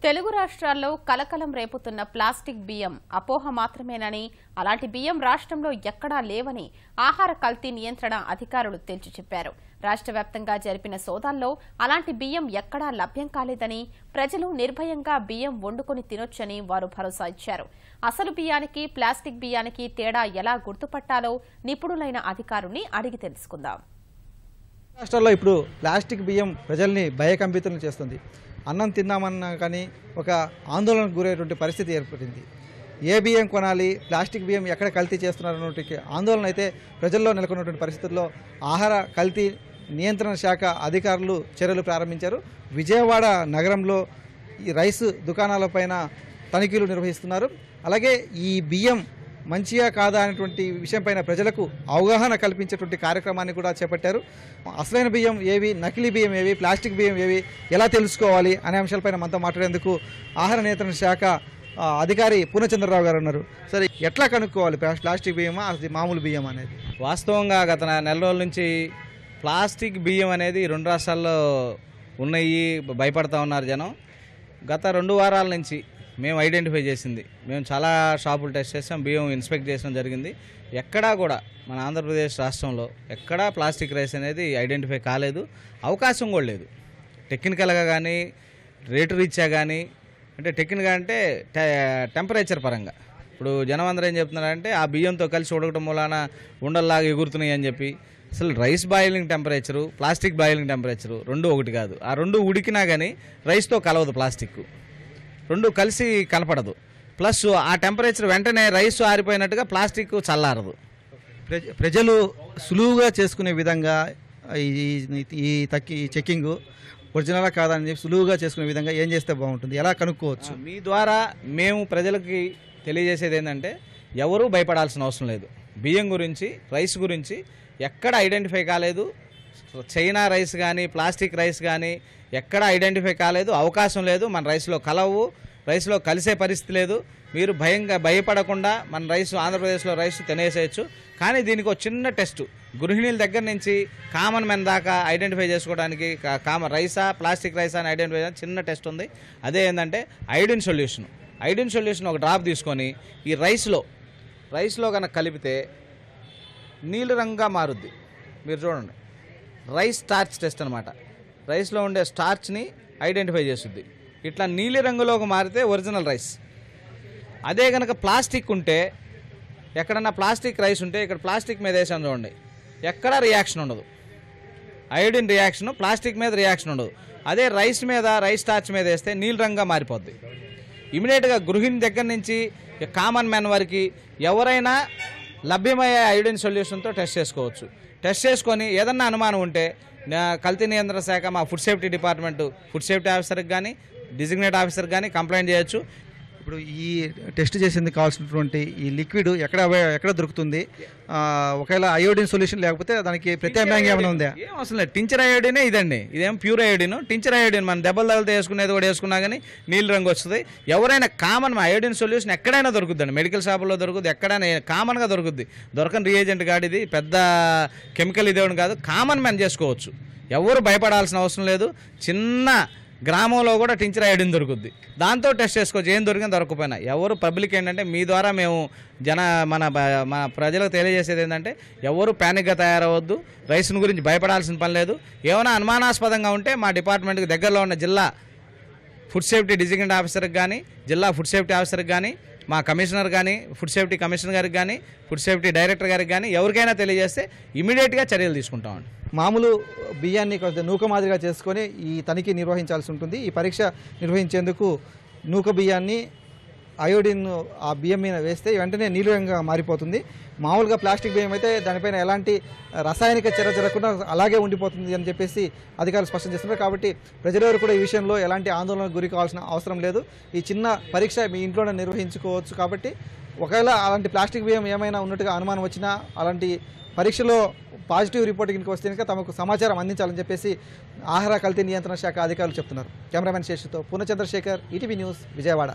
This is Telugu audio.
తెలుగు రాష్ట్రాల్లో కలకలం రేపుతున్న ప్లాస్టిక్ బియ్యం అపోహ మాత్రమేనని, అలాంటి బియ్యం రాష్ట్రంలో ఎక్కడా లేవని ఆహార కల్తీ నియంత్రణ అధికారులు తేల్చి చెప్పారు. రాష్ట్ర వ్యాప్తంగా జరిపిన సోదాల్లో అలాంటి బియ్యం ఎక్కడా లభ్యం కాలేదని, ప్రజలు నిర్భయంగా బియ్యం వండుకొని తినొచ్చని వారు భరోసా ఇచ్చారు. అసలు బియ్యానికి ప్లాస్టిక్ బియ్యానికి తేడా ఎలా గుర్తుపట్టాలో నిపుణులైన అధికారుల్ని అడిగి తెలుసుకుందాం. రాష్ట్రాల్లో ఇప్పుడు ప్లాస్టిక్ బియ్యం ప్రజల్ని భయకంపితులను చేస్తుంది. అన్నం తిందామన్నా కానీ ఒక ఆందోళనకు గురయ్యేటువంటి పరిస్థితి ఏర్పడింది. ఏ బియ్యం కొనాలి, ప్లాస్టిక్ బియ్యం ఎక్కడ కల్తీ చేస్తున్నారన్నటువంటి ఆందోళన అయితే ప్రజల్లో నెలకొన్నటువంటి పరిస్థితుల్లో ఆహార కల్తీ నియంత్రణ శాఖ అధికారులు చర్యలు ప్రారంభించారు. విజయవాడ నగరంలో ఈ రైస్ దుకాణాలపైన తనిఖీలు నిర్వహిస్తున్నారు. అలాగే ఈ బియ్యం మంచిగా కాదా అనేటువంటి విషయంపైన ప్రజలకు అవగాహన కల్పించేటువంటి కార్యక్రమాన్ని కూడా చేపట్టారు. అసలైన బియ్యం ఏవి, నకిలీ బియ్యం ఏవి, ప్లాస్టిక్ బియ్యం ఏవి, ఎలా తెలుసుకోవాలి అనే అంశాలపైన మనతో మాట్లాడేందుకు ఆహార నియంత్రణ శాఖ అధికారి పూర్ణచంద్రరావు గారు ఉన్నారు. సరే, ఎట్లా కనుక్కోవాలి ప్లాస్టిక్ బియ్యమా అది మామూలు బియ్యం అనేది? వాస్తవంగా గత నెల రోజుల నుంచి ప్లాస్టిక్ బియ్యం అనేది 2 రాష్ట్రాల్లో ఉన్నాయి, భయపడతా ఉన్నారు జనం. గత 2 వారాల నుంచి మేము ఐడెంటిఫై చేసింది, మేము చాలా షాపులు టెస్ట్ చేసాం, బియ్యం ఇన్స్పెక్ట్ చేయడం జరిగింది. ఎక్కడా కూడా మన ఆంధ్రప్రదేశ్ రాష్ట్రంలో ఎక్కడా ప్లాస్టిక్ రైస్ అనేది ఐడెంటిఫై కాలేదు, అవకాశం కూడా లేదు. టెక్నికల్గా కానీ రేటు రీత్యా కానీ, అంటే టెక్నిక్గా అంటే టెంపరేచర్ పరంగా ఇప్పుడు జనం అందరూ ఏం చెప్తున్నారంటే ఆ బియ్యంతో కలిసి ఉడకడం మూలాన ఉండల్లాగా ఎగురుతున్నాయి అని చెప్పి. అసలు rice boiling temperature, plastic boiling temperature రెండు ఒకటి కాదు. ఆ రెండు ఉడికినా కానీ రైస్తో కలవదు, ప్లాస్టిక్ రెండు కలిసి కలపడదు. ప్లస్ ఆ టెంపరేచర్ వెంటనే రైస్ ఆరిపోయినట్టుగా ప్లాస్టిక్ చల్లారదు. ప్రజలు సులువుగా చేసుకునే విధంగా ఈ చెక్కింగ్ ఒరిజినలా కాదని చెప్పి సులువుగా చేసుకునే విధంగా ఏం చేస్తే బాగుంటుంది, ఎలా కనుక్కోవచ్చు? మీ ద్వారా మేము ప్రజలకి తెలియజేసేది ఏంటంటే ఎవరూ భయపడాల్సిన అవసరం లేదు. బియ్యం గురించి, రైస్ గురించి ఎక్కడ ఐడెంటిఫై కాలేదు. చైనా రైస్ కానీ ప్లాస్టిక్ రైస్ కానీ ఎక్కడ ఐడెంటిఫై కాలేదు, అవకాశం లేదు. మన రైస్లో కలవు, రైస్లో కలిసే పరిస్థితి లేదు. మీరు భయపడకుండా మన రైస్, ఆంధ్రప్రదేశ్లో రైస్ తినేసేయచ్చు. కానీ దీనికి ఒక చిన్న టెస్ట్, గృహిణీల దగ్గర నుంచి కామన్ మెన్ దాకా ఐడెంటిఫై చేసుకోవడానికి రైసా ప్లాస్టిక్ రైసా అని ఐడెంటిఫై చేయడానికి చిన్న టెస్ట్ ఉంది. అదే ఏంటంటే ఐడిన్ సొల్యూషన్ ఒక డ్రాప్ తీసుకొని ఈ రైస్లో కనుక కలిపితే నీలి రంగుగా మారుద్ది. మీరు చూడండి, రైస్ స్టార్చ్ టెస్ట్ అనమాట. రైస్లో ఉండే స్టార్చ్ని ఐడెంటిఫై చేస్తుంది. ఇట్లా నీలి రంగులోకి మారితే ఒరిజినల్ రైస్. అదే కనుక ప్లాస్టిక్ ఉంటే, ఎక్కడన్నా ప్లాస్టిక్ రైస్ ఉంటే ఇక్కడ ప్లాస్టిక్ మీద వేసాం చూడండి, ఎక్కడా రియాక్షన్ ఉండదు. అయోడిన్ రియాక్షన్, ప్లాస్టిక్ మీద రియాక్షన్ ఉండదు. అదే రైస్ స్టార్చ్ మీద వేస్తే నీలి రంగుగా మారిపోద్ది. ఇమీడియట్గా గృహిణి దగ్గర నుంచి కామన్ మ్యాన్ వరకు ఎవరైనా లభ్యమయ్యే అయోడిన్ సొల్యూషన్తో టెస్ట్ చేసుకోవచ్చు. టెస్ట్ చేసుకొని ఏదన్నా అనుమానం ఉంటే కల్తీ నియంత్రణ శాఖ, మా food safety department food safety ఆఫీసర్కి కానీ డిజిగ్నేట్ ఆఫీసర్కి కానీ కంప్లైంట్ చేయొచ్చు. ఇప్పుడు ఈ టెస్ట్ చేసేందుకు కావాల్సినటువంటి ఈ లిక్విడ్ ఎక్కడ దొరుకుతుంది? ఒకవేళ అయోడిన్ సొల్యూషన్ లేకపోతే దానికి ప్రత్యామ్నాయంగా ఏమైనా ఉందా? ఏం అవసరం లేదు, టించర్ అయోడినే ఇదండి. ఇదేం ప్యూర్ అయోడిన్. టించర్ అయోడిన్ మన దెబ్బలు తగిలితే వేసుకునేది కూడా వేసుకున్నా కానీ నీళ్ళు రంగు వస్తుంది. ఎవరైనా కామన్ అయోడిన్ సొల్యూషన్ ఎక్కడైనా దొరుకుద్దండి, మెడికల్ షాపుల్లో దొరుకుద్ది, ఎక్కడైనా కామన్గా దొరుకుద్ది. దొరకని రియేజెంట్ కాదు ఇది, పెద్ద కెమికల్ ఇదేవడం కాదు, కామన్ మ్యాన్ చేసుకోవచ్చు. ఎవరు భయపడాల్సిన అవసరం లేదు. చిన్న గ్రామంలో కూడా టించర్ అయోడిన్ దొరుకుద్ది, దాంతో టెస్ట్ చేసుకోవచ్చు. ఏం దొరికినా దొరకపోయినా. ఎవరు పబ్లిక్ ఏంటంటే మీ ద్వారా మేము మన ప్రజలకు తెలియజేసేది ఏంటంటే ఎవరు ప్యానిక్గా తయారవద్దు, రైస్ను గురించి భయపడాల్సిన పని లేదు. ఏమైనా అనుమానాస్పదంగా ఉంటే మా డిపార్ట్మెంట్కి దగ్గరలో ఉన్న జిల్లా ఫుడ్ సేఫ్టీ డిజిగ్నేట్ ఆఫీసర్కి కానీ, జిల్లా ఫుడ్ సేఫ్టీ ఆఫీసర్కి కానీ, మా కమిషనర్ కానీ, ఫుడ్ సేఫ్టీ కమిషనర్ గారికి కానీ, ఫుడ్ సేఫ్టీ డైరెక్టర్ గారికి కానీ ఎవరికైనా తెలియజేస్తే ఇమీడియట్గా చర్యలు తీసుకుంటామండి. మామూలు బియ్యాన్ని కొంచెం నూక మాదిరిగా చేసుకొని ఈ తనిఖీ నిర్వహించాల్సి ఉంటుంది. ఈ పరీక్ష నిర్వహించేందుకు నూక బియ్యాన్ని అయోడిన్ ఆ బియ్యం మీద వేస్తే వెంటనే నీలిరంగా మారిపోతుంది. మామూలుగా ప్లాస్టిక్ బియ్యం అయితే దానిపైన ఎలాంటి రసాయనిక చర్య జరగకుండా అలాగే ఉండిపోతుంది అని చెప్పేసి అధికారులు స్పష్టం చేస్తున్నారు. కాబట్టి ప్రజలెవరు కూడా ఈ విషయంలో ఎలాంటి ఆందోళనకు గురి కావాల్సిన అవసరం లేదు. ఈ చిన్న పరీక్ష మీ ఇంట్లోనే నిర్వహించుకోవచ్చు. కాబట్టి ఒకవేళ అలాంటి ప్లాస్టిక్ బియ్యం ఏమైనా ఉన్నట్టుగా అనుమానం వచ్చినా, అలాంటి పరీక్షలో పాజిటివ్ రిపోర్టింగ్కి వస్తే కనుక తమకు సమాచారం అందించాలని చెప్పేసి ఆహార కల్తీ నియంత్రణ శాఖ అధికారులు చెప్తున్నారు. కెమెరామెన్ శేషుతో పూర్ణచంద్రశేఖర్, ఈటీవీ న్యూస్, విజయవాడ.